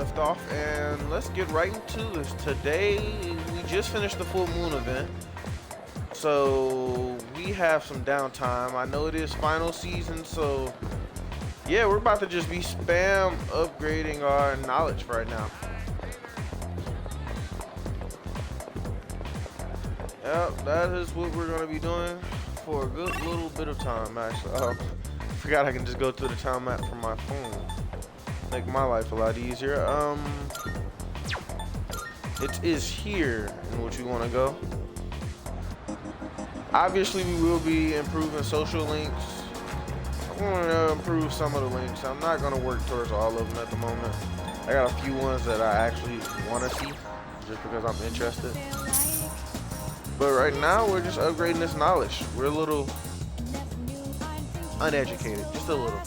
left off, and let's get right into this. Today, we just finished the full moon event, so we have some downtime. I know it is final season, so yeah, we're about to just be spam upgrading our knowledge right now. Yep, that is what we're gonna be doing for a good little bit of time, actually. Oh, forgot I can just go to the town map from my phone. Make my life a lot easier. It is here in which we want to go. Obviously, we will be improving social links. I want to improve some of the links. I'm not going to work towards all of them at the moment. I got a few ones that I actually want to see just because I'm interested. But right now, we're just upgrading this knowledge. We're a little uneducated, just a little.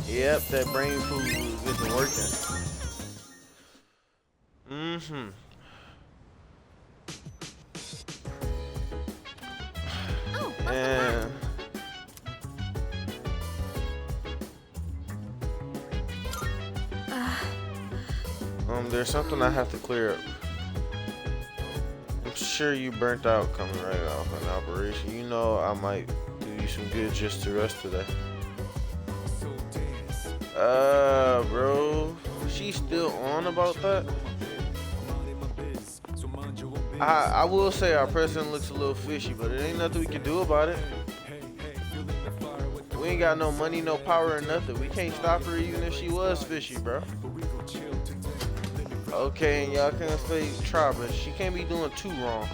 Yep, that brain food isn't working. And there's something I have to clear up. I'm sure you burnt out coming right off an operation. You know I might do you some good just to rest today. Bro, she's still on about that? I will say our president looks a little fishy, but it ain't nothing we can do about it. We ain't got no money, no power, or nothing. We can't stop her even if she was fishy, bro. Okay, and y'all can say try, but she can't be doing too wrong.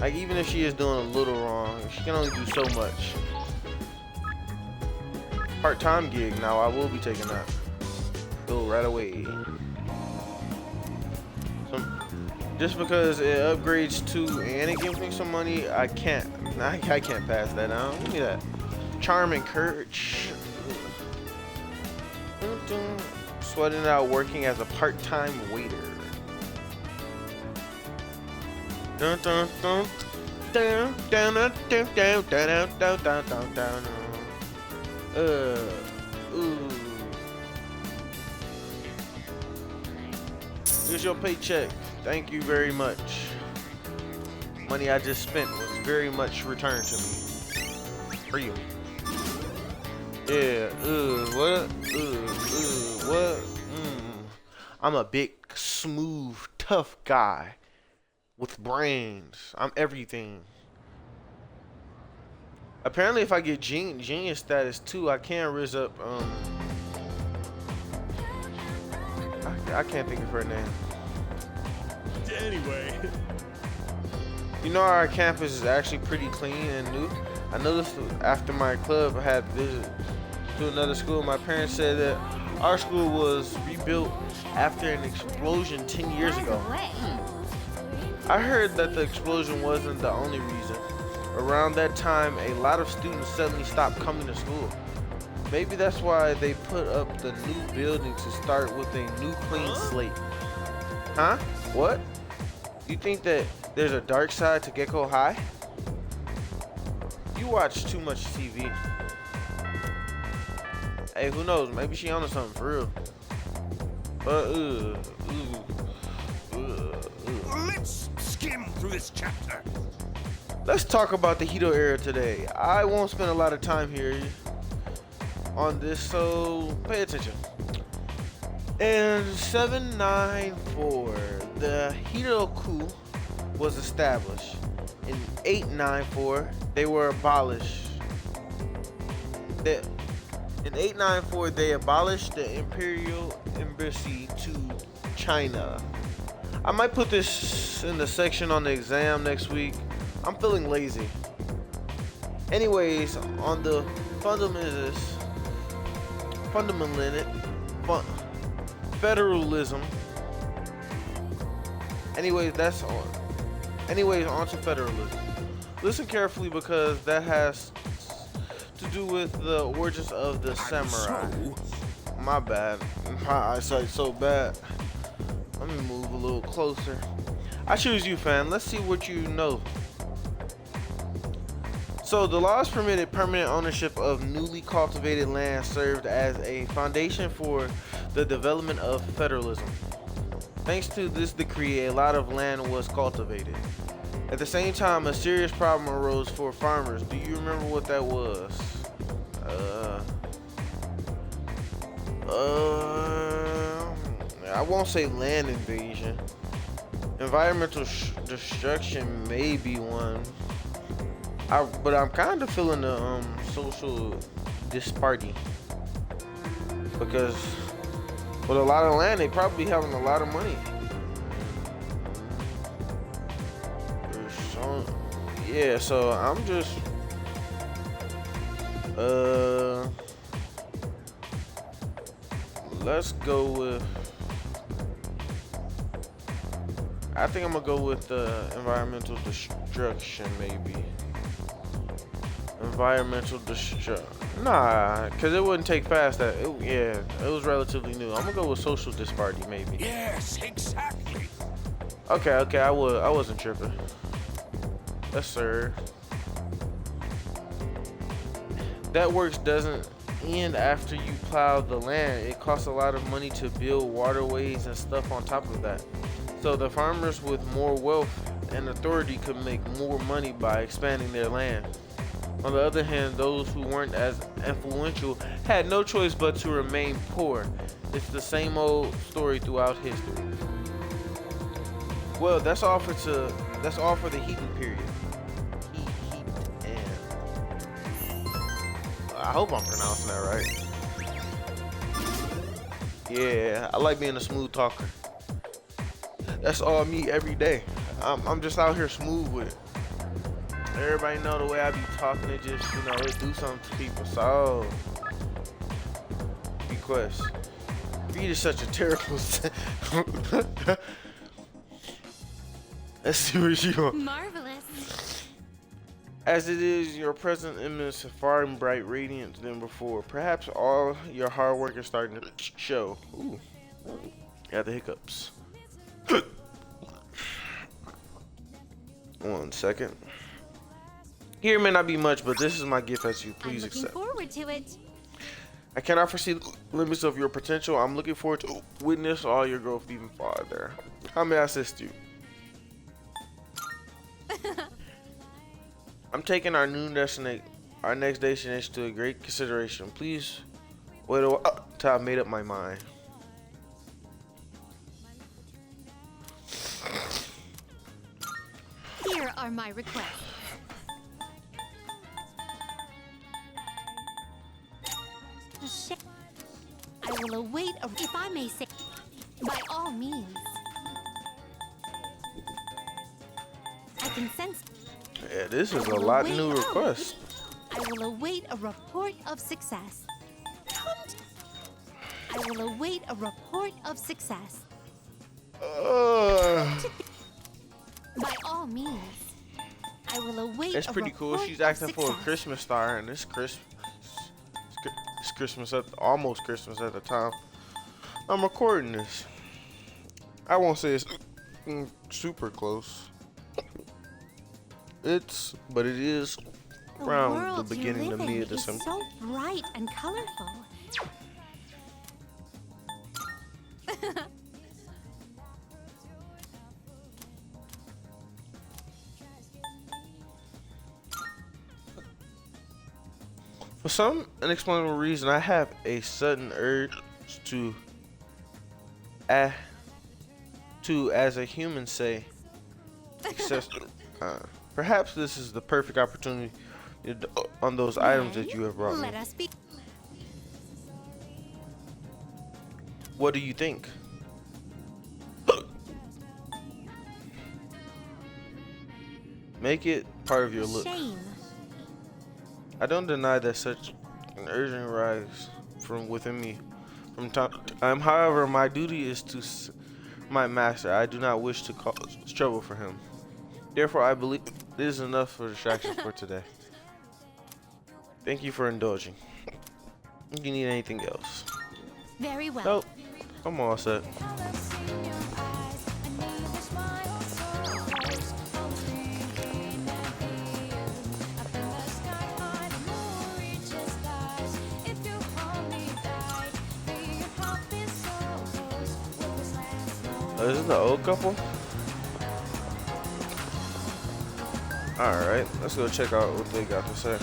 Like, even if she is doing a little wrong, she can only do so much. Part-time gig now, I will be taking that. Go right away. Just because it upgrades to and it gives me some money, I can't pass that down. Give me that. Charm and courage. Sweating it out working as a part-time waiter. Dun dun dun down down down down down down down down down. Ooh. Here's your paycheck. Thank you very much. Money I just spent was very much returned to me. For you. Yeah. What? What? I'm a big, smooth, tough guy with brains. I'm everything. Apparently, if I get genius status too, I can raise up. I can't think of her name. Anyway, you know our campus is actually pretty clean and new. I noticed after my club had visit to another school, my parents said that our school was rebuilt after an explosion 10 years ago. I heard that the explosion wasn't the only reason. Around that time, a lot of students suddenly stopped coming to school. Maybe that's why they put up the new building to start with a new clean slate. Huh? What? You think that there's a dark side to Gecko High? You watch too much TV. Hey, who knows? Maybe she onto something for real. let's skim through this chapter. Let's talk about the Hito era today. I won't spend a lot of time here on this, so pay attention. In 794, the Hitoku was established. In 894, they were abolished. In 894, they abolished the imperial embassy to China. I might put this in the section on the exam next week. I'm feeling lazy. Anyways, on the federalism. Anyways, on to federalism. Listen carefully because that has to do with the origins of the samurai. My bad. My eyesight's so bad. Let me move a little closer. I choose you, fam. Let's see what you know. So the laws permitted permanent ownership of newly cultivated land, served as a foundation for the development of federalism. Thanks to this decree, a lot of land was cultivated. At the same time, a serious problem arose for farmers. Do you remember what that was? I won't say land invasion. Environmental destruction may be one. But I'm kind of feeling the social disparity, because with a lot of land, they probably having a lot of money. Yeah, so I'm just let's go with, I think I'm gonna go with environmental destruction, maybe. Environmental destruction. Nah, because it wouldn't take fast. Yeah, it was relatively new. I'm gonna go with social disparity, maybe. Yes, exactly. Okay, I wasn't tripping. Yes, sir. That works doesn't end after you plow the land. It costs a lot of money to build waterways and stuff on top of that. So the farmers with more wealth and authority could make more money by expanding their land. On the other hand, those who weren't as influential had no choice but to remain poor. It's the same old story throughout history. Well, that's all for the heating period. I hope I'm pronouncing that right. Yeah, I like being a smooth talker. That's all me every day. I'm just out here smooth with it. Everybody know the way I be talking, it just, it do something to people. So, request. Read is such a terrible. Let's see what you want. Marvelous. As it is, your present emits a far and bright radiance than before. Perhaps all your hard work is starting to show. Ooh, got the hiccups. 1 second. Here may not be much, but this is my gift as you. Please accept. I'm looking forward to it. I cannot foresee the limits of your potential. I'm looking forward to witness all your growth even farther. How may I assist you? I'm taking our next destination to a great consideration. Please wait a while till I've made up my mind. Here are my requests. I will await if I may say, by all means. I can sense. Yeah, this is a lot new requests. I will await a report of success. I will await a report of success. By all means. I will await. It's pretty cool. She's asking for a Christmas star, and it's Christmas almost Christmas at the time I'm recording this. I won't say it's super close. But it is around the beginning to mid-December. So bright and colorful. For some unexplainable reason, I have a sudden urge to, as a human say, perhaps this is the perfect opportunity on those items that you have brought me. Let us be. What do you think? Make it part of your look. Shame. I don't deny that such an urgent rise from within me from time to time. However, my duty is to my master. I do not wish to cause trouble for him. Therefore, I believe this is enough for distraction for today. Thank you for indulging. If you need anything else. Very well. Nope. I'm all set. Oh, this is the old couple? Alright, let's go check out what they got to say.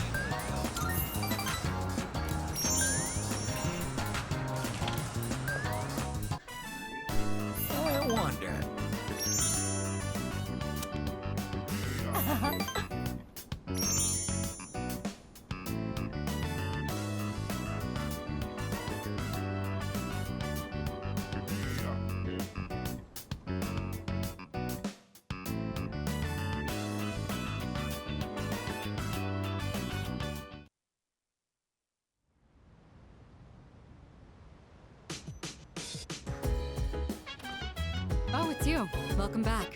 I wonder. Oh, it's you. Welcome back.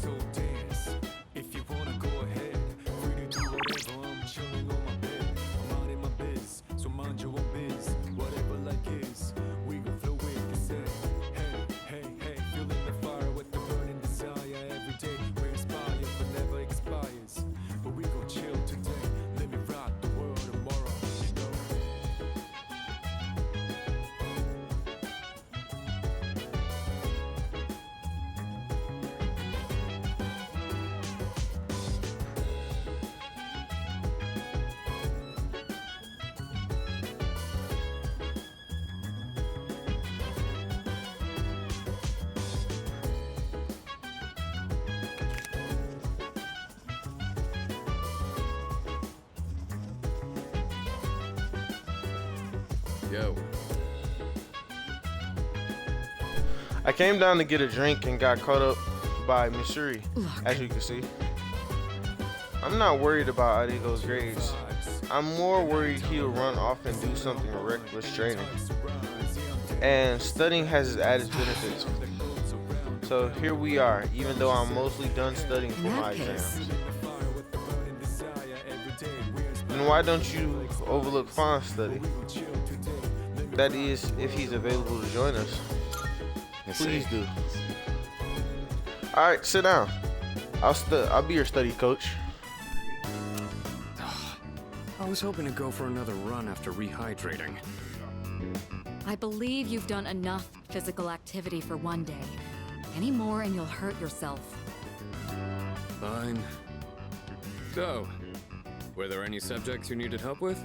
So dance. If you wanna go ahead, free to do whatever. I'm chilling on my bed. I'm minding my biz, so mind your own biz. Whatever like is, we gon' flow with this head. Hey, hey, hey, feeling the fire with the burning desire. Every day we inspire, but never expires. But we gon' chill today. Let me rock the world tomorrow. You know. Yo. I came down to get a drink and got caught up by Missouri, as you can see. I'm not worried about Adigo's grades. I'm more worried he'll run off and do something reckless training. And studying has its added benefits. So here we are, even though I'm mostly done studying for In my that case, exams. Then why don't you overlook Fawn's study? That is, if he's available to join us. Please do. All right, sit down. I'll be your study coach. I was hoping to go for another run after rehydrating. I believe you've done enough physical activity for one day. Any more and you'll hurt yourself. Fine. So, were there any subjects you needed help with?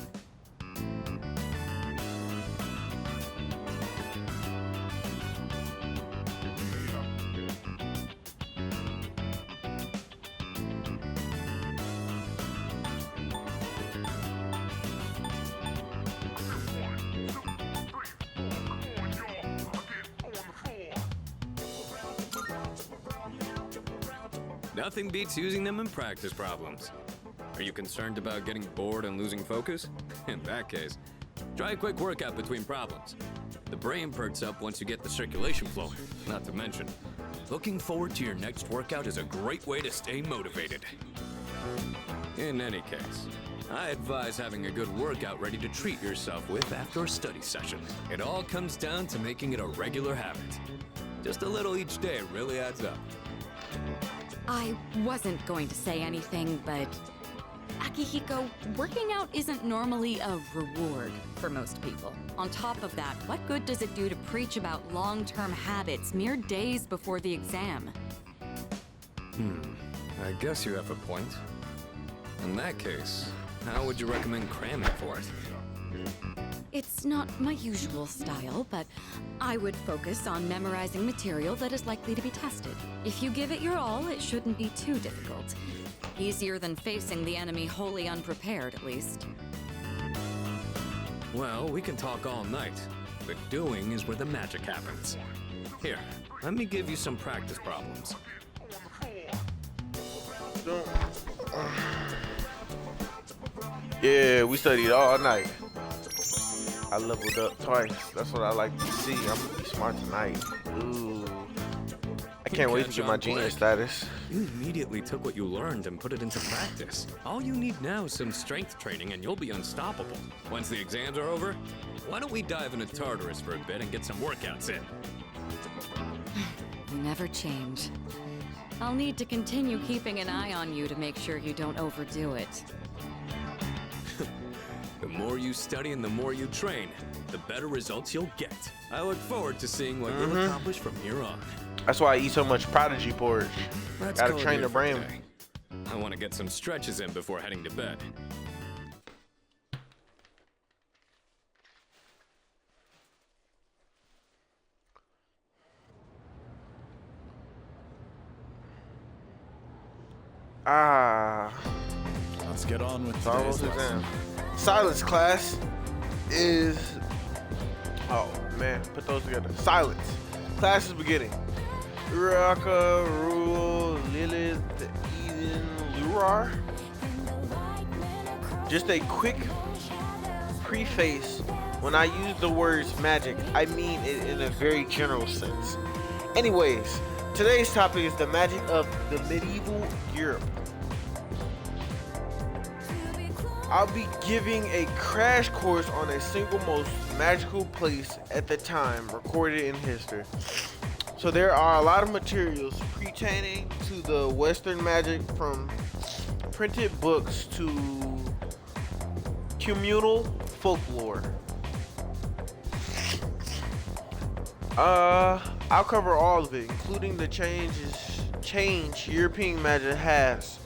Nothing beats using them in practice problems. Are you concerned about getting bored and losing focus? In that case, try a quick workout between problems. The brain perks up once you get the circulation flowing, not to mention, looking forward to your next workout is a great way to stay motivated. In any case, I advise having a good workout ready to treat yourself with after a study session. It all comes down to making it a regular habit. Just a little each day really adds up. I wasn't going to say anything, but Akihiko, working out isn't normally a reward for most people. On top of that, what good does it do to preach about long-term habits mere days before the exam? I guess you have a point. In that case, how would you recommend cramming for it? It's not my usual style, but I would focus on memorizing material that is likely to be tested. If you give it your all, it shouldn't be too difficult. Easier than facing the enemy wholly unprepared, at least. Well, we can talk all night, but doing is where the magic happens. Here, let me give you some practice problems. Yeah, we studied all night. I leveled up twice. That's what I like to see. I'm gonna be smart tonight. Ooh. I can't wait to get my genius status. You immediately took what you learned and put it into practice. All you need now is some strength training and you'll be unstoppable. Once the exams are over, why don't we dive into Tartarus for a bit and get some workouts in? You never change. I'll need to continue keeping an eye on you to make sure you don't overdo it. The more you study and the more you train, the better results you'll get. I look forward to seeing what you'll accomplish from here on. That's why I eat so much Prodigy porridge. Let's Gotta call it train here the for brain. today. I want to get some stretches in before heading to bed. Let's get on with It's today's almost lesson. exam. Silence class is. Oh man, put those together. Silence. Class is beginning. Uraka, Rule, Lilith, Eden, Lurar. Just a quick preface. When I use the words magic, I mean it in a very general sense. Anyways, today's topic is the magic of the medieval Europe. I'll be giving a crash course on a single most magical place at the time recorded in history. So there are a lot of materials pertaining to the Western magic, from printed books to communal folklore. I'll cover all of it, including the change European magic has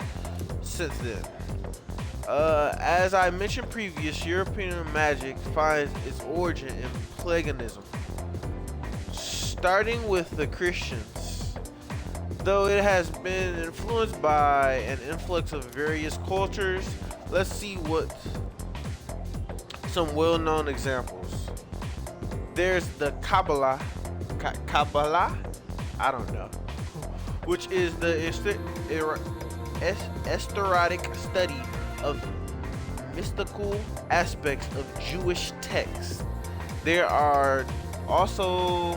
since then. As I mentioned previous, European magic finds its origin in paganism, starting with the Christians. Though it has been influenced by an influx of various cultures, let's see what some well-known examples. There's the Kabbalah, I don't know, which is the esoteric study of mystical aspects of Jewish texts. There are also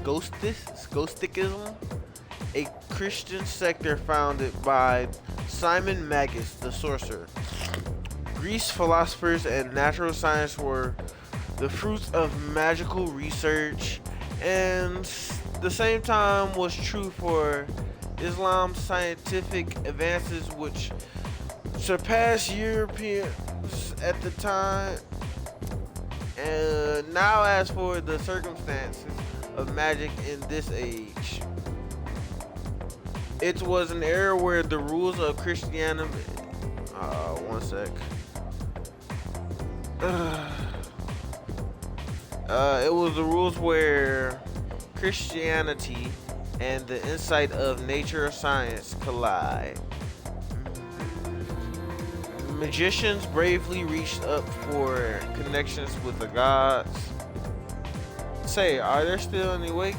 Gnosticism, a Christian sector founded by Simon Magus, the sorcerer. Greece philosophers and natural science were the fruits of magical research, and the same time was true for Islam's scientific advances, which surpassed Europeans at the time. And now, as for the circumstances of magic in this age, it was an era where the rules of Christianity. One sec. It was the rules where Christianity and the insight of nature or science collide. Magicians bravely reached up for connections with the gods. Say, are there still any wake?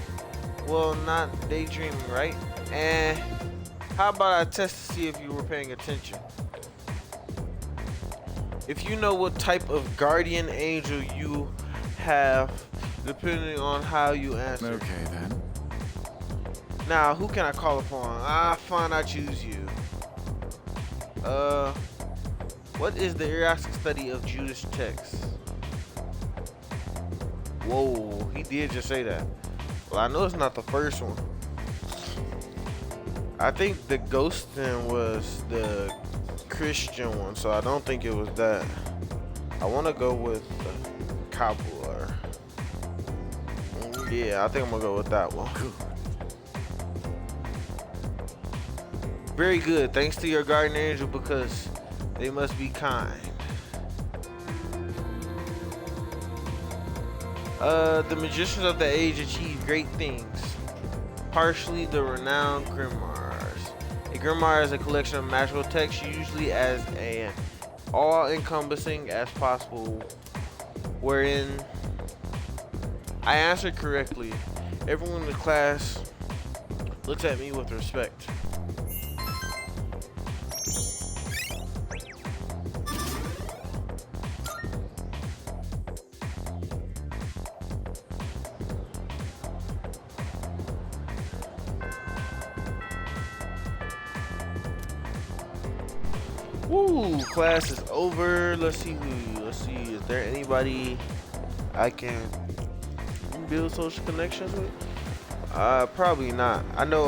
Well, not daydreaming, right? And how about I test to see if you were paying attention? If you know what type of guardian angel you have, depending on how you answer. Okay then. Now, who can I call upon? Fine, I choose you. What is the Iraq study of Jewish texts? Whoa, he did just say that. Well, I know it's not the first one. I think the ghosting was the Christian one, so I don't think it was that. I want to go with the Kabbalah. Yeah, I think I'm gonna go with that one. Very good. Thanks to your guardian angel, because they must be kind. The magicians of the age achieved great things. Partially the renowned grimoires. A grimoire is a collection of magical texts, usually as all-encompassing as possible, wherein I answered correctly. Everyone in the class looks at me with respect. Woo, class is over. Let's see who let's see. Is there anybody I can build social connections with? Probably not. I know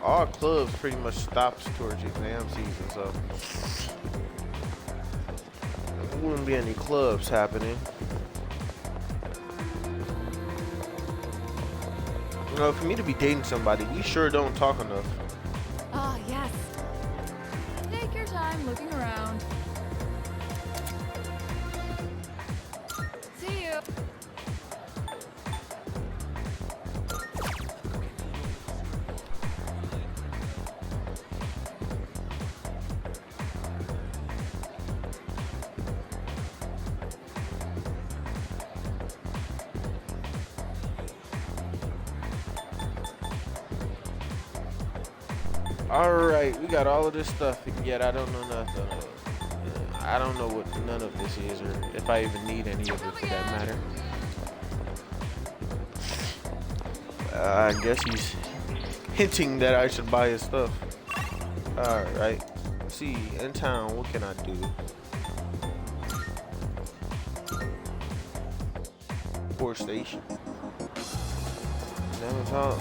all clubs pretty much stops towards exam season, so there wouldn't be any clubs happening. You know, for me to be dating somebody, we sure don't talk enough. Ah, yes. Take your time looking around. See you. Alright, we got all of this stuff, and yet I don't know nothing. I don't know what none of this is, or if I even need any of it for that matter. I guess he's hinting that I should buy his stuff. Alright, see, in town, what can I do? Port station. Never thought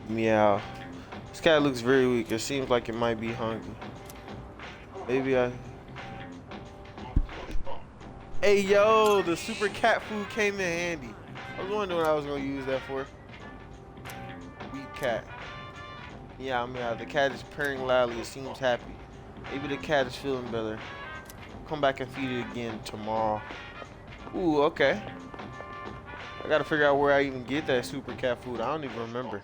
Meow. This cat looks very weak. It seems like it might be hungry. Maybe I... Hey, yo, the super cat food came in handy. I was wondering what I was going to use that for. Weak cat. Yeah, meow. The cat is purring loudly. It seems happy. Maybe the cat is feeling better. Come back and feed it again tomorrow. Ooh, okay. I gotta figure out where I even get that super cat food. I don't even remember.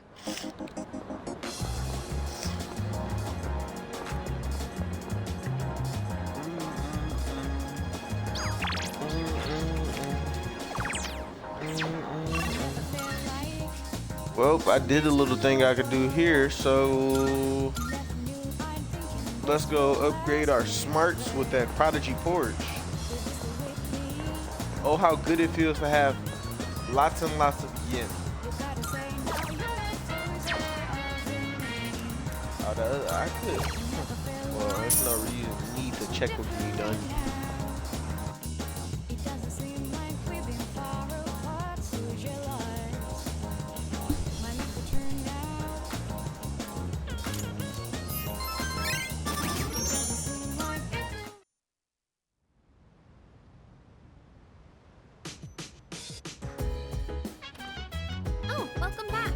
Well, I did the little thing I could do here, so let's go upgrade our smarts with that Prodigy Porch. Oh, how good it feels to have lots and lots of yen. I could. Well, there's no need to check what we done. Oh, welcome back.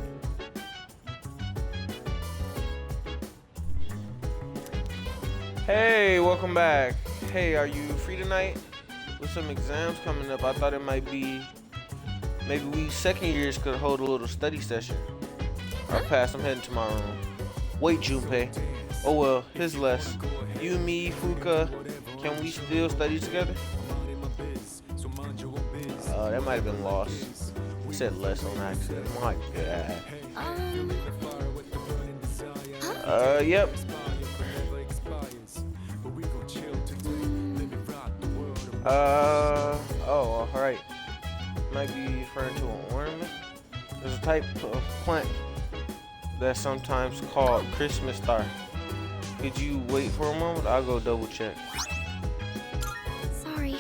Hey, welcome back. Hey, are you free tonight? With some exams coming up, I thought it might be maybe we second years could hold a little study session. I'll pass. I'm heading to my room. Wait, Junpei. Oh well, his less. You, me, Fuka, can we still study together? That might have been lost. We said less on accident. My God. Yep. Oh, alright. Might be referring to an ornament. There's a type of plant that's sometimes called Christmas star. Could you wait for a moment? I'll go double check. Sorry.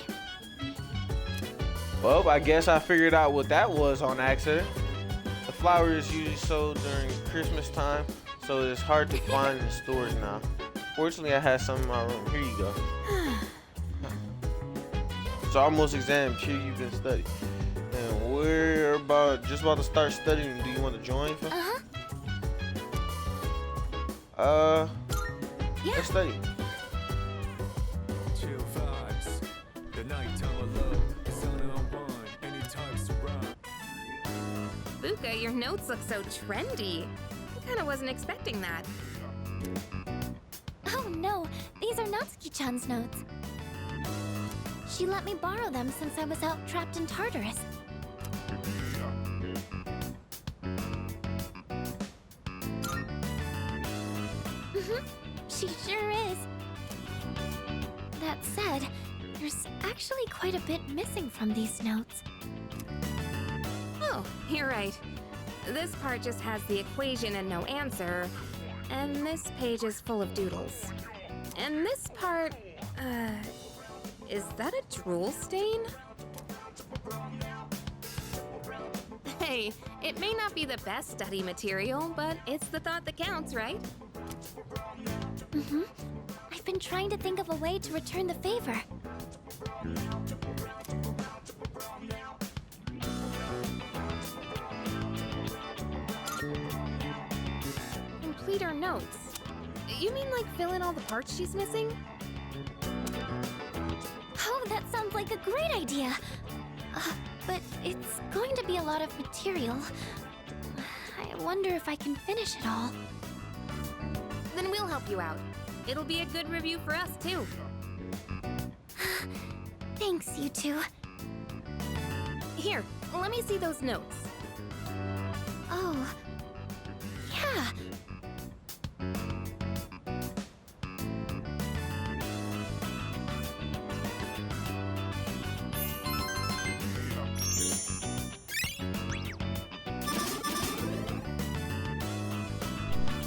Well, I guess I figured out what that was on accident. The flower is usually sold during Christmas time, so it's hard to find in the stores now. Fortunately, I had some in my room. Here you go. It's almost exam. Here you've been studying. And we're just about to start studying. Do you want to join? Yeah. Let's study. Chill vibes. The nighttime of love is unwound. Any types of rhyme. Fuka, your notes look so trendy. I kinda wasn't expecting that. Oh no, these are Natsuki-chan's notes. She let me borrow them since I was out trapped in Tartarus. She sure is. That said, There's actually quite a bit missing from these notes. Oh, you're right. This part just has the equation and no answer. And this page is full of doodles. And this part, is that a drool stain? Hey, it may not be the best study material, but it's the thought that counts, right? Mm-hmm. I've been trying to think of a way to return the favor. Complete her notes. You mean like fill in all the parts she's missing? Oh, that sounds like a great idea. But it's going to be a lot of material. I wonder if I can finish it all. Then we'll help you out. It'll be a good review for us, too. Thanks, you two. Here, let me see those notes. Oh, yeah.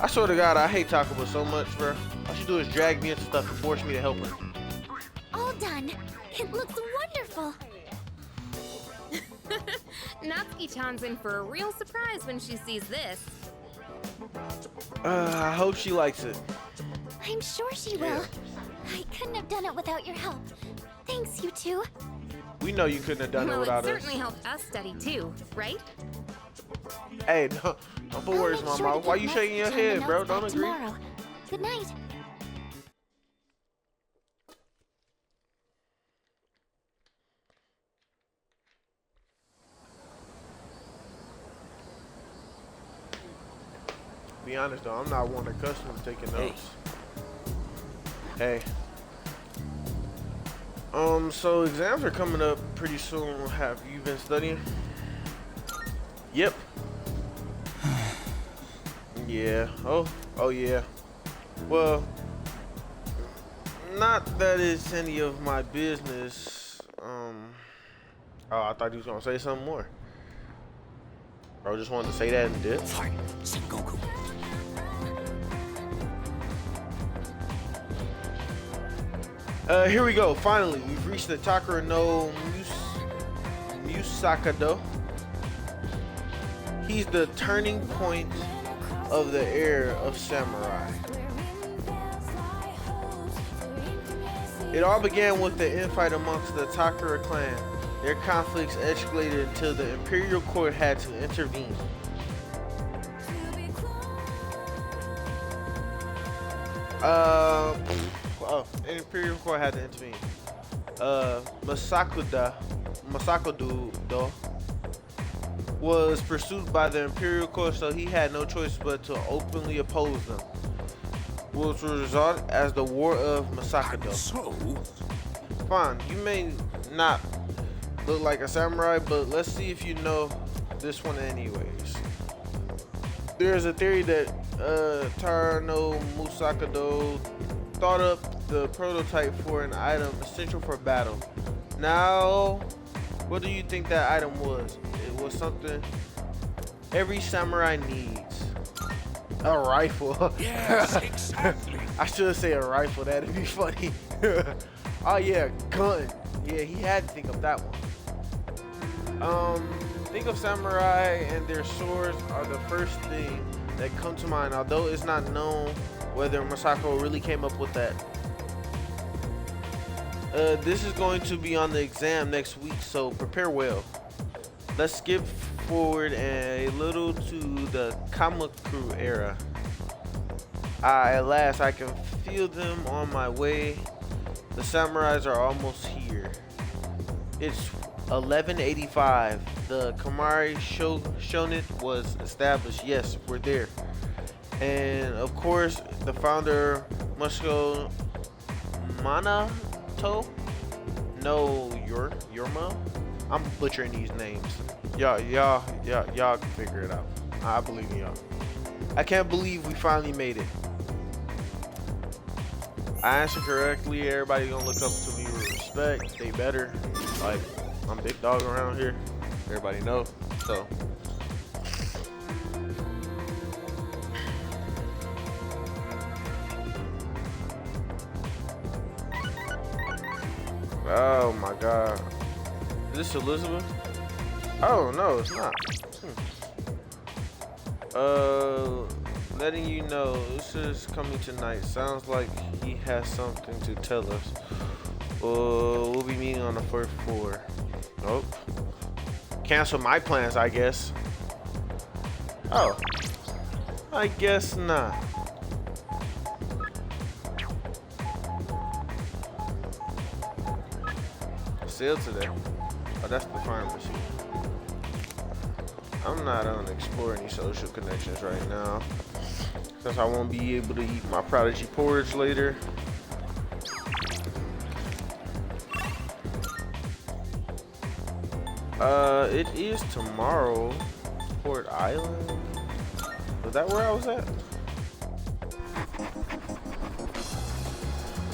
I swear to God, I hate Takuma so much, bro. All she do is drag me into stuff and force me to help her. All done. It looks wonderful. Natsuki-chan's in for a real surprise when she sees this. I hope she likes it. I'm sure she will. I couldn't have done it without your help. Thanks, you two. We know you couldn't have done it Well, without it us. certainly helped us study, too, right? Hey, don't put I'll words in make my sure to mouth. Why give you shaking your Natsuki-chan the head, bro? notes Don't back agree. tomorrow. Good night. Be honest though, I'm not one accustomed to taking notes. Hey. So exams are coming up pretty soon. Have you been studying? Yep. Yeah. Oh yeah. Well, not that it's any of my business. Oh, I thought you was gonna say something more. Bro, just wanted to say that and did. Fight, Sengoku. Here we go. Finally, we've reached the Takara no Musakado. He's the turning point of the era of samurai. It all began with the infight amongst the Takara clan. Their conflicts escalated until the Imperial Court had to intervene. The Imperial Court had to intervene. Masakudo was pursued by the Imperial Court, so he had no choice but to openly oppose them, which will result as the War of Masakudo. So, Fine, you may not look like a samurai, but let's see if you know this one anyways. There's a theory that Tartarus no Musakado thought up the prototype for an item essential for battle. Now, what do you think that item was? It was something every samurai needs. A rifle. yes, exactly. I should say a rifle, that'd be funny. Oh yeah, gun. Yeah, he had to think of that one. Think of samurai and their swords are the first thing that come to mind, although it's not known whether Masako really came up with that. This is going to be on the exam next week, so prepare well. Let's skip forward a little to the Kamakura era. At last, I can feel them on my way. The samurais are almost here. It's 1185. The Kamari Shonen was established. Yes, we're there. And of course, the founder, Musho Manato. No, Yorma. I'm butchering these names. Y'all can figure it out. I believe in y'all. I can't believe we finally made it. I answered correctly. Everybody gonna look up to me with respect. respect. They better. Like, I'm big dog around here. Everybody know. So. Oh my God. Is this Elizabeth? Oh no, it's not. Letting you know this is coming tonight. Sounds like he has something to tell us. We'll be meeting on the first floor. Nope. Cancel my plans, I guess. Oh. I guess not. Sale today. Oh, that's the pharmacy. I'm not on explore any social connections right now, since I won't be able to eat my prodigy porridge later. It is tomorrow. Port Island. Was that where I was at?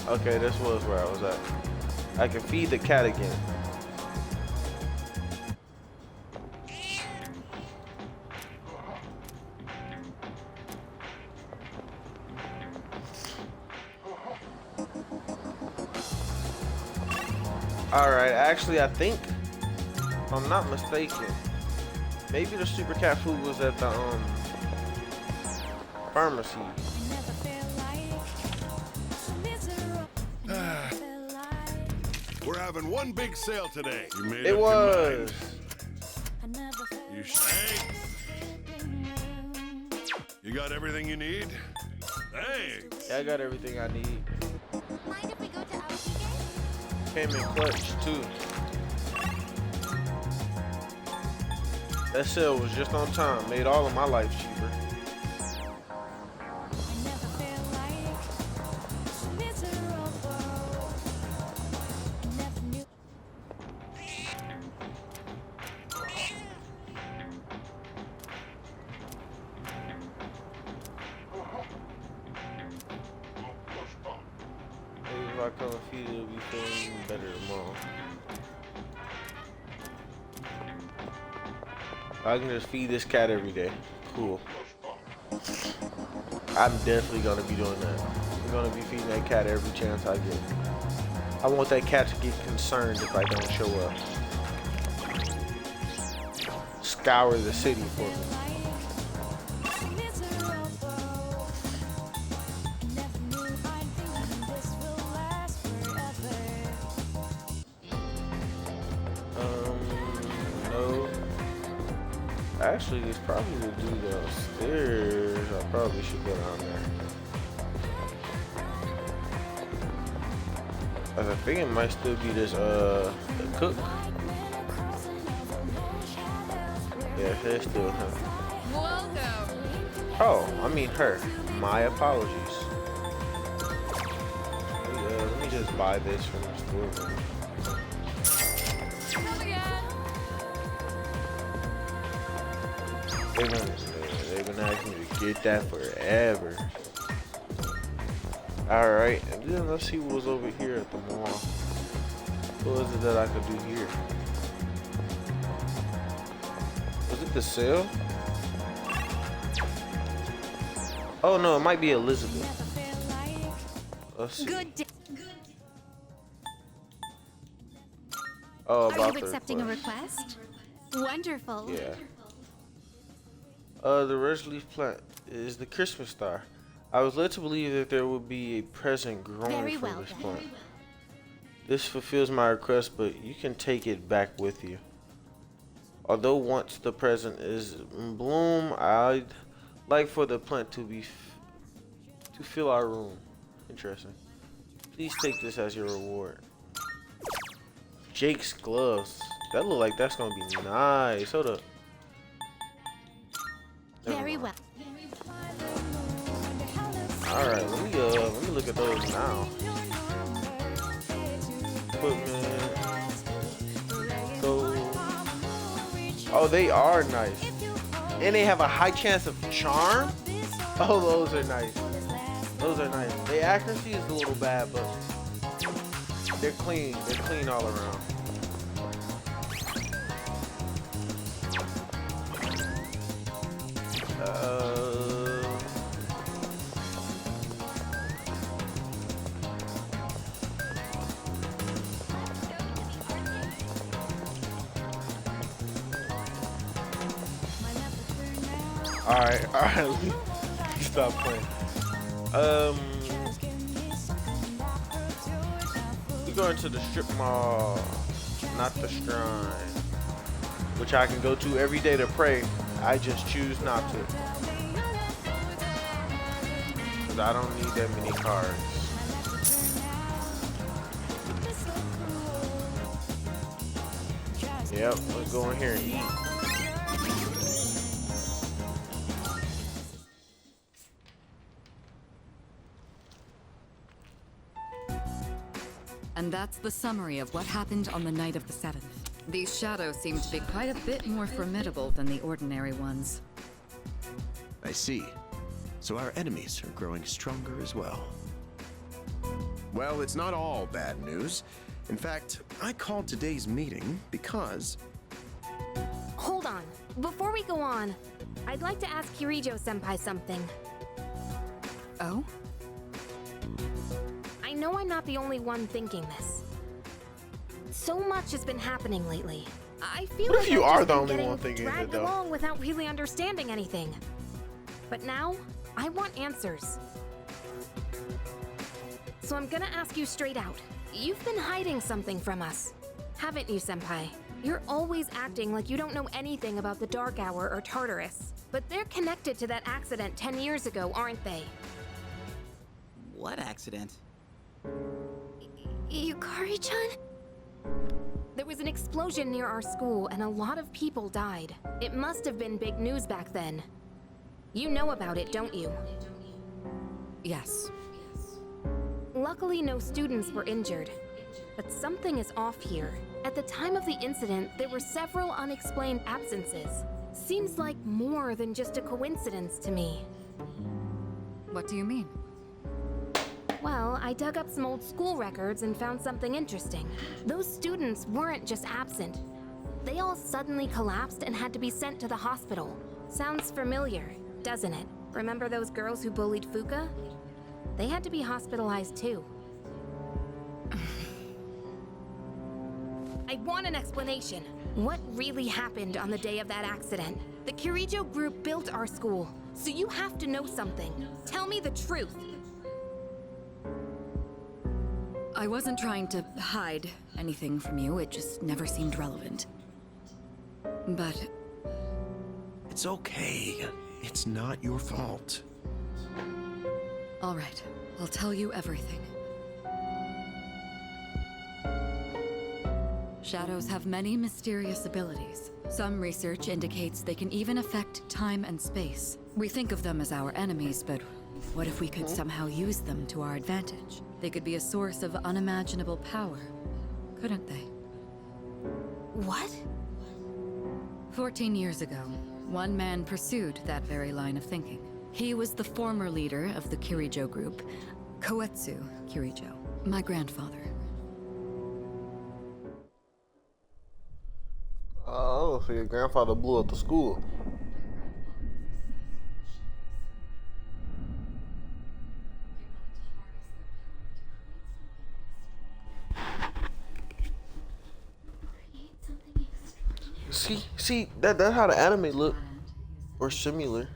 Okay, this was where I was at. I can feed the cat again. Alright, actually I think, if I'm not mistaken, maybe the super cat food was at the pharmacy. We're having one big sale today. You made It up was. your mind. You say? You got everything you need? Thanks. Yeah, I got everything I need. Mind if we go to Alfie? Came in clutch too. That sale was just on time. Made all of my life cheaper. Maybe if I come and feed it, it'll be feeling even better tomorrow. I can just feed this cat every day. Cool. I'm definitely gonna be doing that. I'm gonna be feeding that cat every chance I get. I want that cat to get concerned if I don't show up. Scour the city for me. No. Actually, there's probably the dude downstairs. I probably should go down there. I think it might still be this, the cook. Yeah, it's still him. Welcome. Oh, I mean her. My apologies. Let me just buy this from the store. Come again. They've been asking me to get that forever. Alright, and then let's see what was over here at the mall. What was it that I could do here? Was it the sale? Oh no, it might be Elizabeth. Let's see. Good day. Oh, Are about you the accepting a request. request? Wonderful. Yeah. The red leaf plant is the Christmas star. I was led to believe that there would be a present growing Very from well, this then. plant. This fulfills my request, but you can take it back with you. Although once the present is in bloom, I'd like for the plant to fill our room. Interesting. Please take this as your reward. Jake's gloves. That look like that's gonna be nice. Hold up. Never Very mind. well. All right, let me look at those now. Equipment. Go. Oh, they are nice, and they have a high chance of charm. Oh, those are nice. Those are nice. The accuracy is a little bad, but They're clean. They're clean all around. Alright, stop playing. We're going to the strip mall, not the shrine, which I can go to every day to pray. I just choose not to. Cause I don't need that many cards. Yep, let's go in here and eat. And that's the summary of what happened on the night of the 7th. These shadows seem to be quite a bit more formidable than the ordinary ones. I see. So our enemies are growing stronger as well. Well, it's not all bad news. In fact, I called today's meeting because... Hold on. Before we go on, I'd like to ask Kirijo-senpai something. Oh? I know I'm not the only one thinking this. So much has been happening lately. I feel What like if you I've are just the been only getting one thinking it, dragged though? along without really understanding anything. But now, I want answers. So I'm gonna ask you straight out. You've been hiding something from us, haven't you, Senpai? You're always acting like you don't know anything about the Dark Hour or Tartarus. But they're connected to that accident 10 years ago, aren't they? What accident? Yukari-chan? There was an explosion near our school and a lot of people died. It must have been big news back then. You know about it, don't you? Yes. Luckily, no students were injured. But something is off here. At the time of the incident, there were several unexplained absences. Seems like more than just a coincidence to me. What do you mean? Well, I dug up some old school records and found something interesting. Those students weren't just absent. They all suddenly collapsed and had to be sent to the hospital. Sounds familiar, doesn't it? Remember those girls who bullied Fuka? They had to be hospitalized too. I want an explanation. What really happened on the day of that accident? The Kirijo group built our school, so you have to know something. Tell me the truth. I wasn't trying to hide anything from you, it just never seemed relevant. But It's okay. It's not your fault. all right, I'll tell you everything. Shadows have many mysterious abilities. Some research indicates they can even affect time and space. We think of them as our enemies, but what if we could somehow use them to our advantage? They could be a source of unimaginable power, couldn't they? What? 14 years ago, one man pursued that very line of thinking. He was the former leader of the Kirijo group, Koetsu Kirijo, my grandfather. Oh, so your grandfather blew up the school. See, that's how the anime look, or similar.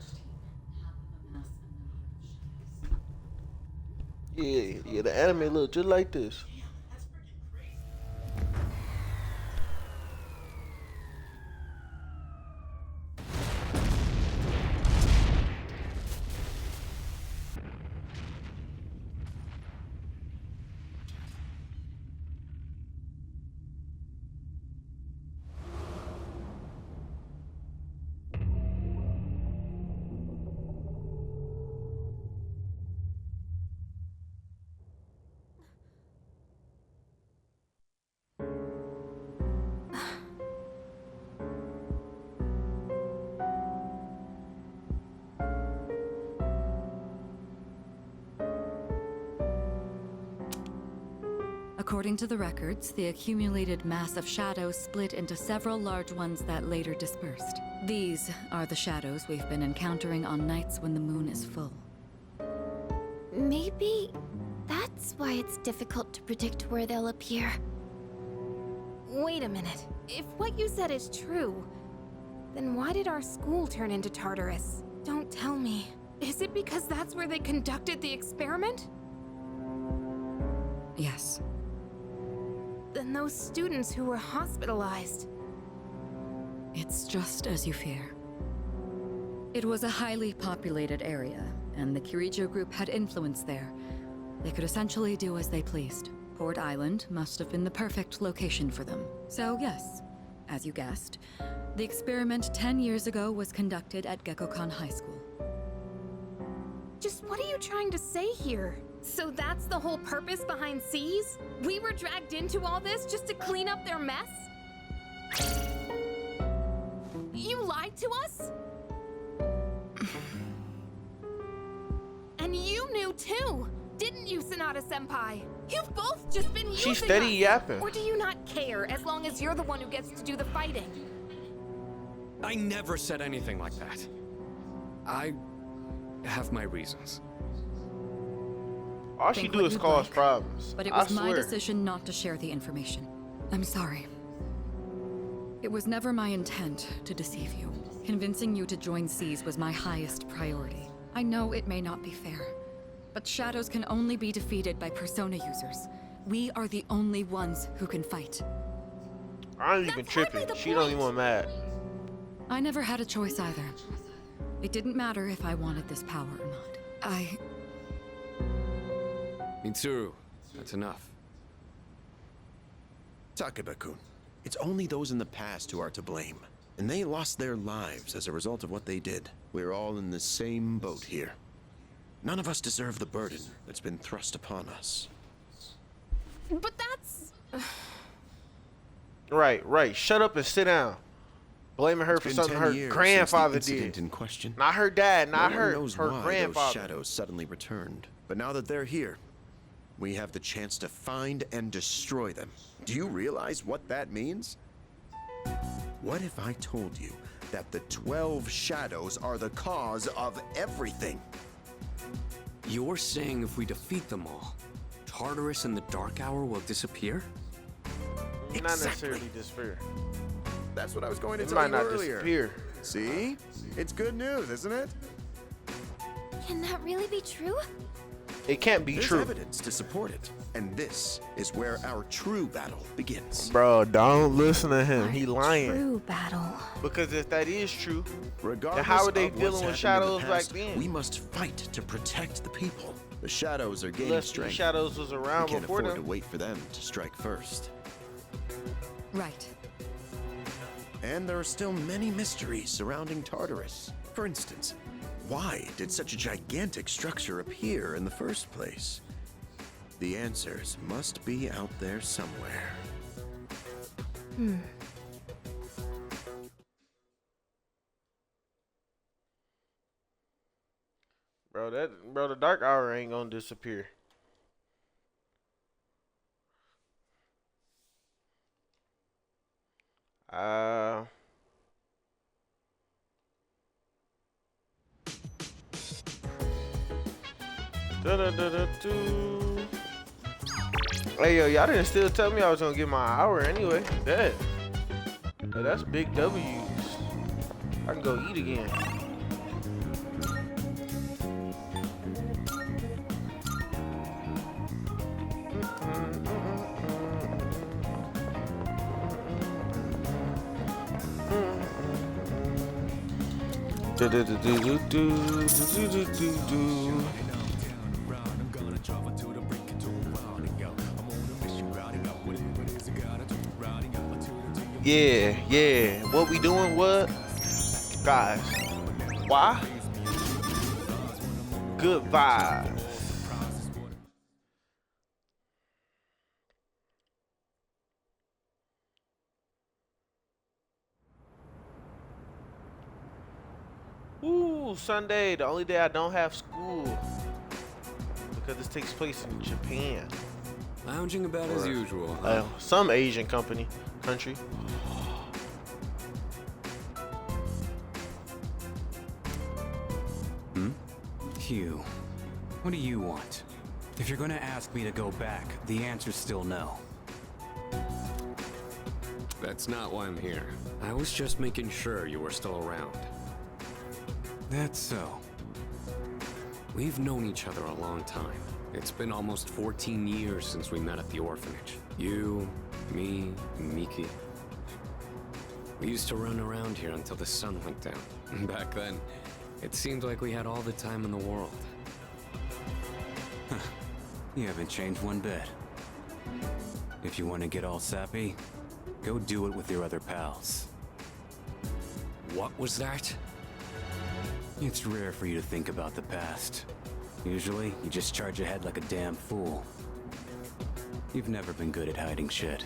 Yeah, the anime look just like this. According to the records, the accumulated mass of shadows split into several large ones that later dispersed. These are the shadows we've been encountering on nights when the moon is full. Maybe that's why it's difficult to predict where they'll appear. Wait a minute. If what you said is true, then why did our school turn into Tartarus? Don't tell me. Is it because that's where they conducted the experiment? Yes. Then those students who were hospitalized. It's just as you fear. It was a highly populated area, and the Kirijo group had influence there. They could essentially do as they pleased. Port Island must have been the perfect location for them. So yes, as you guessed, the experiment 10 years ago was conducted at Gekkokan High School. Just what are you trying to say here? So that's the whole purpose behind C's? We were dragged into all this just to clean up their mess? You lied to us? And you knew too, didn't you, Sanada-senpai? You've both just been using She's steady us. yapping. Or do you not care as long as you're the one who gets to do the fighting? I never said anything like that. I have my reasons. All she Think do what is you'd cause like, problems. But it I was my swear. decision not to share the information. I'm sorry. It was never my intent to deceive you. Convincing you to join C's was my highest priority. I know it may not be fair, but shadows can only be defeated by persona users. We are the only ones who can fight. I ain't even That's hardly tripping. the She don't even point. mad. I never had a choice either. It didn't matter if I wanted this power or not. Mitsuru, that's enough. Takeba-kun, it's only those in the past who are to blame. And they lost their lives as a result of what they did. We're all in the same boat here. None of us deserve the burden that's been thrust upon us. But that's... Right. Shut up and sit down. Blaming her It's for been something 10 her years grandfather since the did. incident in question. Not her dad, not No her. one knows Her why grandfather. those shadows suddenly returned. But now that they're here, we have the chance to find and destroy them. Do you realize what that means? What if I told you that the 12 shadows are the cause of everything? You're saying if we defeat them all, Tartarus and the Dark Hour will disappear? Not necessarily disappear. That's what I was going to It tell might you not earlier. disappear. See? It's good news, isn't it? Can that really be true? It can't be There's true. evidence to support it. And this is where our true battle begins. Bro, don't listen to him. He Our lying. True battle. Because if that is true, Regardless then how are they of what's dealing with happened in the shadows back past, then? we must fight to protect the people. The shadows are gaining unless the strength. shadows was We around can't before afford to them. wait for them to strike first. Right. And there are still many mysteries surrounding Tartarus. For instance, why did such a gigantic structure appear in the first place? The answers must be out there somewhere. Bro, the dark hour ain't gonna disappear. Da-da-da-da-doo. Hey yo, y'all didn't still tell me I was gonna get my hour anyway. That. Hey, that's big W's. I can go eat again. Do-do-do-do-do-do-do-do-do-do. Yeah. What we doing? What? Guys. Why? Good vibes. Ooh, Sunday, the only day I don't have school. Because this takes place in Japan. Lounging about as Or, usual, huh? some Asian country. Hugh, what do you want? If you're gonna ask me to go back, the answer's still no. That's not why I'm here. I was just making sure you were still around. That's so. We've known each other a long time. It's been almost 14 years since we met at the orphanage. You, me, and Miki. We used to run around here until the sun went down. Back then, it seemed like we had all the time in the world. You haven't changed one bit. If you want to get all sappy, go do it with your other pals. What was that? It's rare for you to think about the past. Usually, you just charge ahead like a damn fool. You've never been good at hiding shit.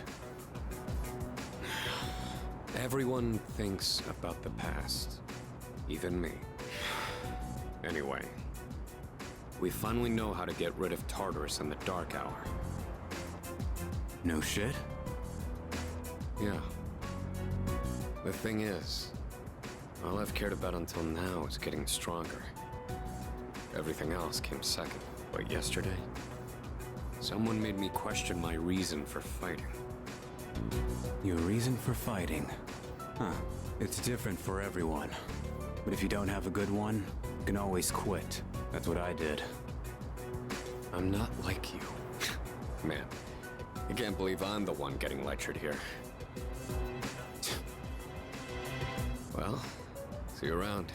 Everyone thinks about the past. Even me. Anyway, we finally know how to get rid of Tartarus in the Dark Hour. No shit? Yeah. The thing is, all I've cared about until now is getting stronger. Everything else came second. But yesterday, someone made me question my reason for fighting. Your reason for fighting? Huh. It's different for everyone. But if you don't have a good one, you can always quit. That's what I did. I'm not like you. Man, I can't believe I'm the one getting lectured here. Well, see you around.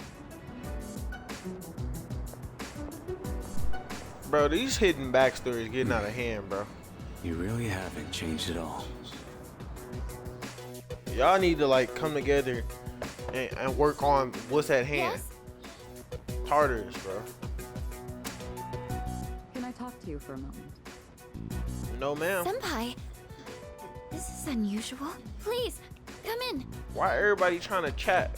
Bro, these hidden backstories getting out of hand, bro. You really haven't changed at all. Y'all need to like come together and work on what's at hand. Yes? Tartarus, bro. Can I talk to you for a moment? No, ma'am. Senpai, this is unusual. Please, come in. Why everybody trying to chat?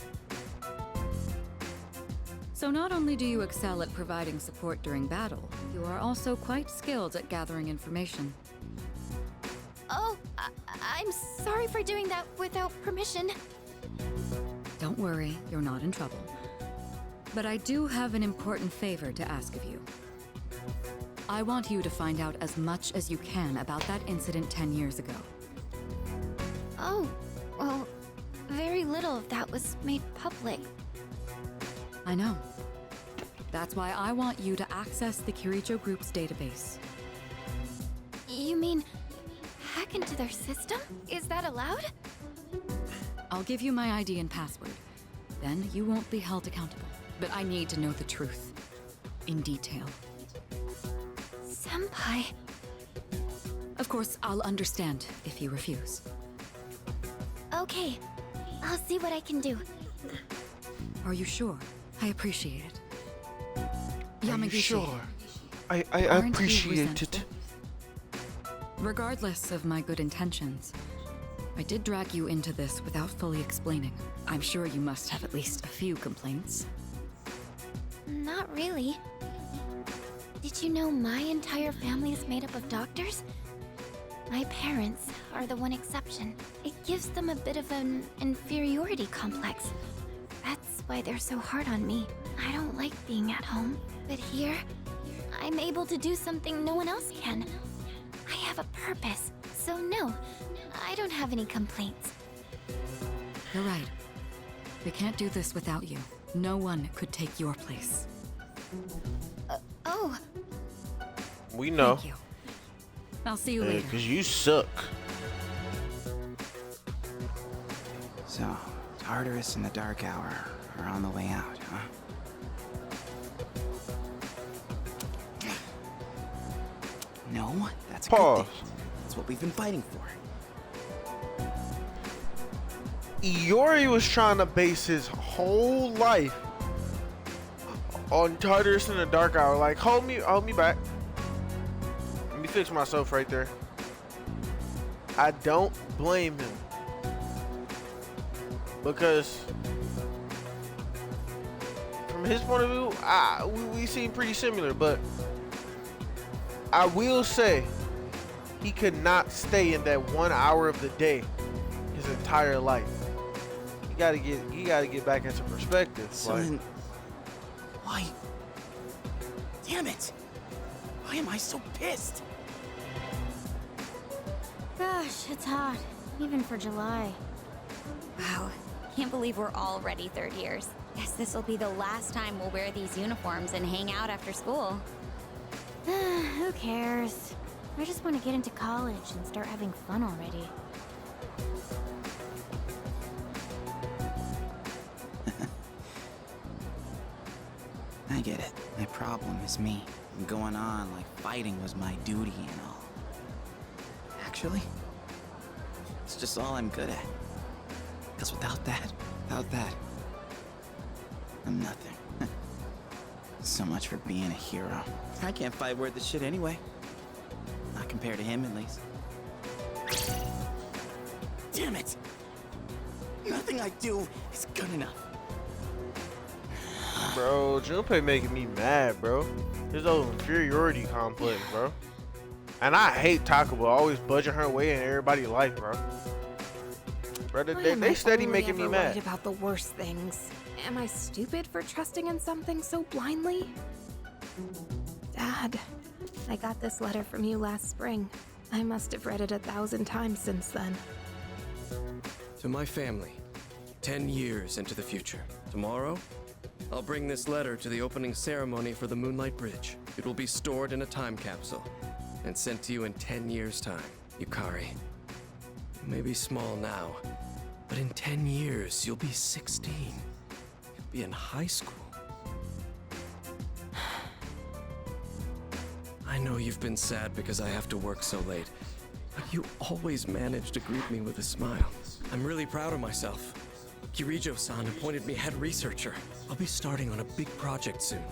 So not only do you excel at providing support during battle, you are also quite skilled at gathering information. Oh, I'm sorry for doing that without permission. Don't worry, you're not in trouble. But I do have an important favor to ask of you. I want you to find out as much as you can about that incident 10 years ago. Oh, well, very little of that was made public. I know. That's why I want you to access the Kirijo Group's database. You mean hack into their system? Is that allowed? I'll give you my ID and password. Then you won't be held accountable. But I need to know the truth. In detail. Senpai. Of course, I'll understand if you refuse. Okay, I'll see what I can do. Are you sure? I appreciate it. Are you Yamagishi, sure? I aren't you appreciate it. resentful? Regardless of my good intentions, I did drag you into this without fully explaining. I'm sure you must have at least a few complaints. Not really. Did you know my entire family is made up of doctors? My parents are the one exception. It gives them a bit of an inferiority complex. That's why they're so hard on me. I don't like being at home. But here, I'm able to do something no one else can. I have a purpose. So no, I don't have any complaints. You're right. We can't do this without you. No one could take your place. Oh, We know. Thank you. I'll see you later. Because you suck. So, Tartarus and the Dark Hour are on the way out, huh? No, that's a Pause. good thing. That's what we've been fighting for. Iori was trying to base his whole life on Tartarus in the Dark Hour. Like, hold me back. Let me fix myself right there. I don't blame him. Because from his point of view, we seem pretty similar, but I will say He could not stay in that 1 hour of the day his entire life. He gotta get back into perspective. So like, then, why? Damn it! Why am I so pissed? Gosh, it's hot, even for July. Wow, can't believe we're already third years. Guess this will be the last time we'll wear these uniforms and hang out after school. Who cares? I just want to get into college and start having fun already. I get it. My problem is me. I'm going on like fighting was my duty and all. Actually, it's just all I'm good at. Because without that, I'm nothing. So much for being a hero. I can't fight worth the shit anyway. Not compared to him, at least. Damn it! Nothing I do is good enough. bro, Junpei making me mad, bro. His old inferiority complex, bro. And I hate Takaba always budging her way in everybody's life, bro. Brother, they steady making me mad. Right about the worst things. Am I stupid for trusting in something so blindly? Dad, I got this letter from you last spring. I must have read it 1,000 times since then. To my family, 10 years into the future. Tomorrow, I'll bring this letter to the opening ceremony for the Moonlight Bridge. It will be stored in a time capsule and sent to you in 10 years' time. Yukari, you may be small now, but in 10 years, you'll be 16. You'll be in high school. I know you've been sad because I have to work so late, but you always manage to greet me with a smile. I'm really proud of myself. Kirijo-san appointed me head researcher. I'll be starting on a big project soon.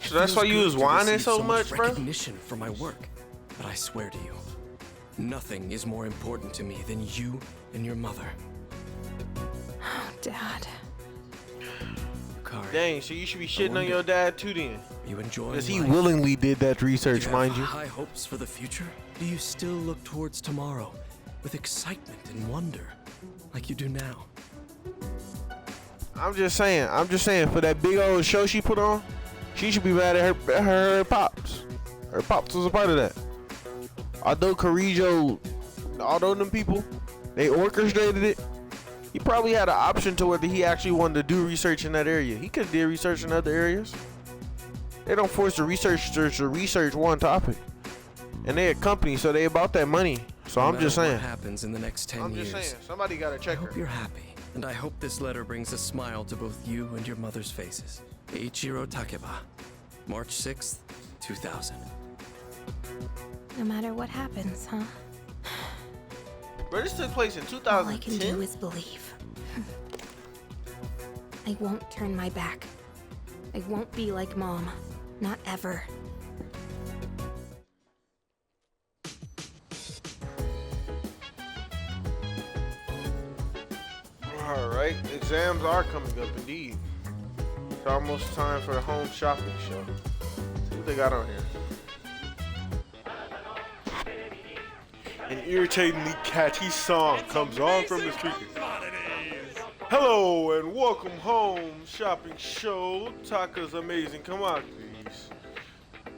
So that's why you was whining so much, bro? Recognition for my work, but I swear to you, nothing is more important to me than you and your mother. Oh, Dad. Yukari, Dang, so you should be shitting on your dad too then. Are you enjoying Because he life? willingly did that research, Do you mind have you. high hopes for the future? Do you still look towards tomorrow with excitement and wonder, like you do now? I'm just saying, for that big old show she put on, she should be mad at her pops. Her pops was a part of that. Although Kirijo, although them people, they orchestrated it, he probably had an option to whether he actually wanted to do research in that area. He could have did research in other areas. They don't force the researchers to research one topic. And they a company, so they about that money. So No I'm just matter saying. What happens in the next 10 I'm years? just saying, somebody gotta check I hope her. you're happy, and I hope this letter brings a smile to both you and your mother's faces. Eiichiro Takeba, March 6th, 2000. No matter what happens, huh? Bro, this took place in All I 2010. can do is believe. I won't turn my back. I won't be like Mom. Not ever. Alright, exams are coming up indeed. It's almost time for the home shopping show. See what they got on here. An irritatingly catchy song comes on from the speakers. Hello and welcome home shopping show, Taka's Amazing Commodities.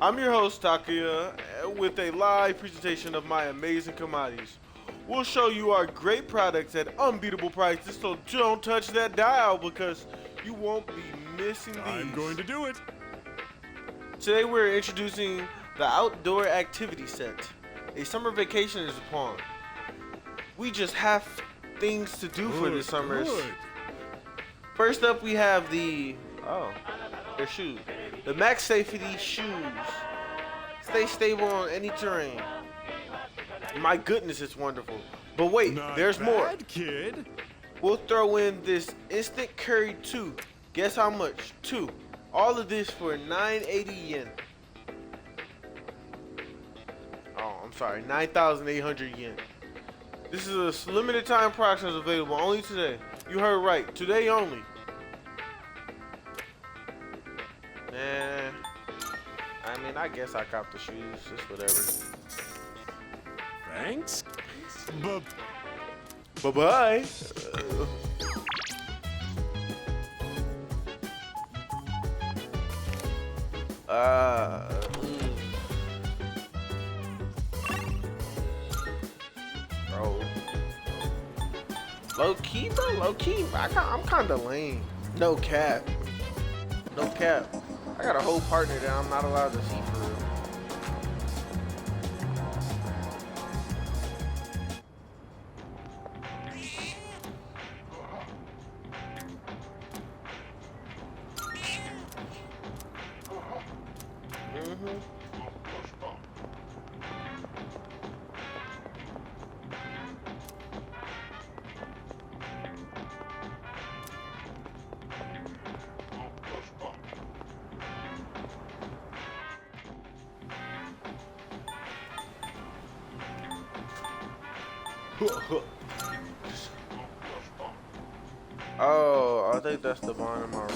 I'm your host Takuya with a live presentation of my amazing commodities. We'll show you our great products at unbeatable prices, so don't touch that dial because you won't be missing these. I'm going to do it. Today we're introducing the Outdoor Activity Set. A summer vacation is upon. We just have things to do for this summer. First up we have their shoes. The Max Safety shoes. Stay stable on any terrain. My goodness, it's wonderful. But wait, there's more. Kid. We'll throw in this Instant Curry 2. Guess how much? 2. All of this for 980 yen. Oh, I'm sorry, 9,800 yen. This is a limited time product that's available only today. You heard right, today only. I mean, I guess I copped the shoes, just whatever. Thanks. Bye-bye. Bro. Low key, bro. Low key. I'm kind of lame. No cap. No cap. I got a whole partner that I'm not allowed to see for real. Oh, I think that's the bond in my room.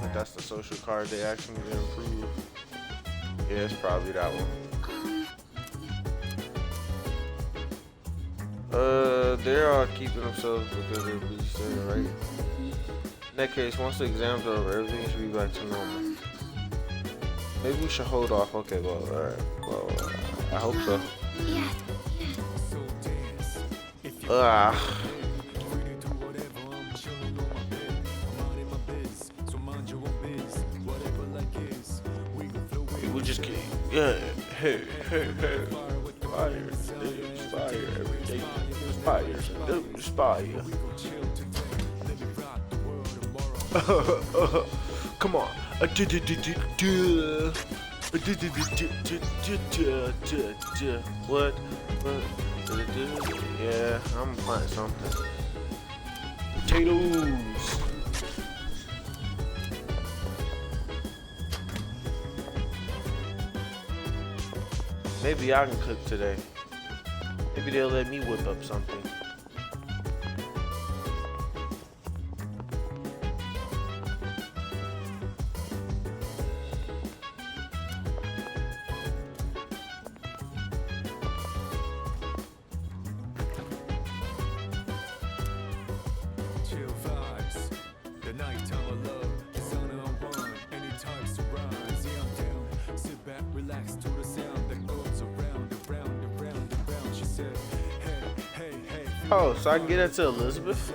Like that's the social card they asked me to improve. Yeah, it's probably that one. They're all keeping themselves because they're busy studying, right? In that case, once the exams are over, everything should be back to normal. Maybe we should hold off. Okay, well, alright. Well, I hope so. Yeah. We just can't. Yeah. Hey. Fire. There's fire every day. There's fire. There's fire. Come on. What? Yeah, I'm planting something. Potatoes. Maybe I can cook today. Maybe they'll let me whip up something. Oh, so I can get that to Elizabeth?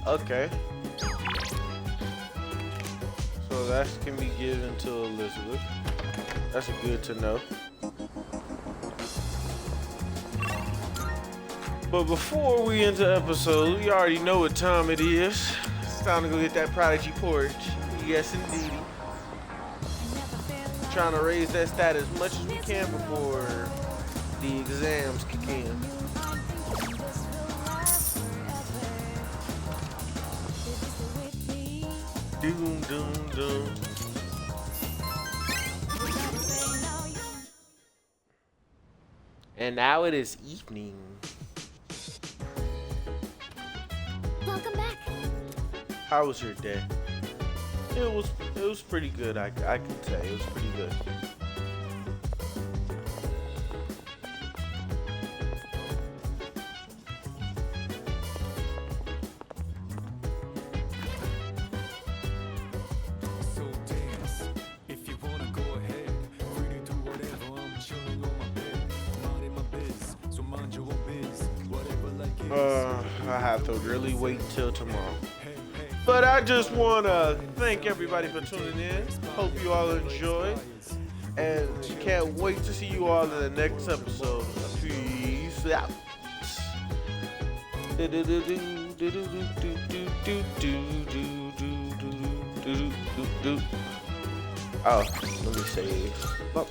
Okay. So that can be given to Elizabeth. That's good to know. But before we enter the episode, we already know what time it is. It's time to go get that Prodigy porch. Yes, indeed. Trying to raise that stat as much as we can before the exams kick in. Doom, doom, doom. And now it is evening. Welcome back. How was your day? It was pretty good. I can say it was pretty good. I have to really wait until tomorrow. But I just want to thank everybody for tuning in. Hope you all enjoyed. And can't wait to see you all in the next episode. Peace out. Oh, let me save. Oh.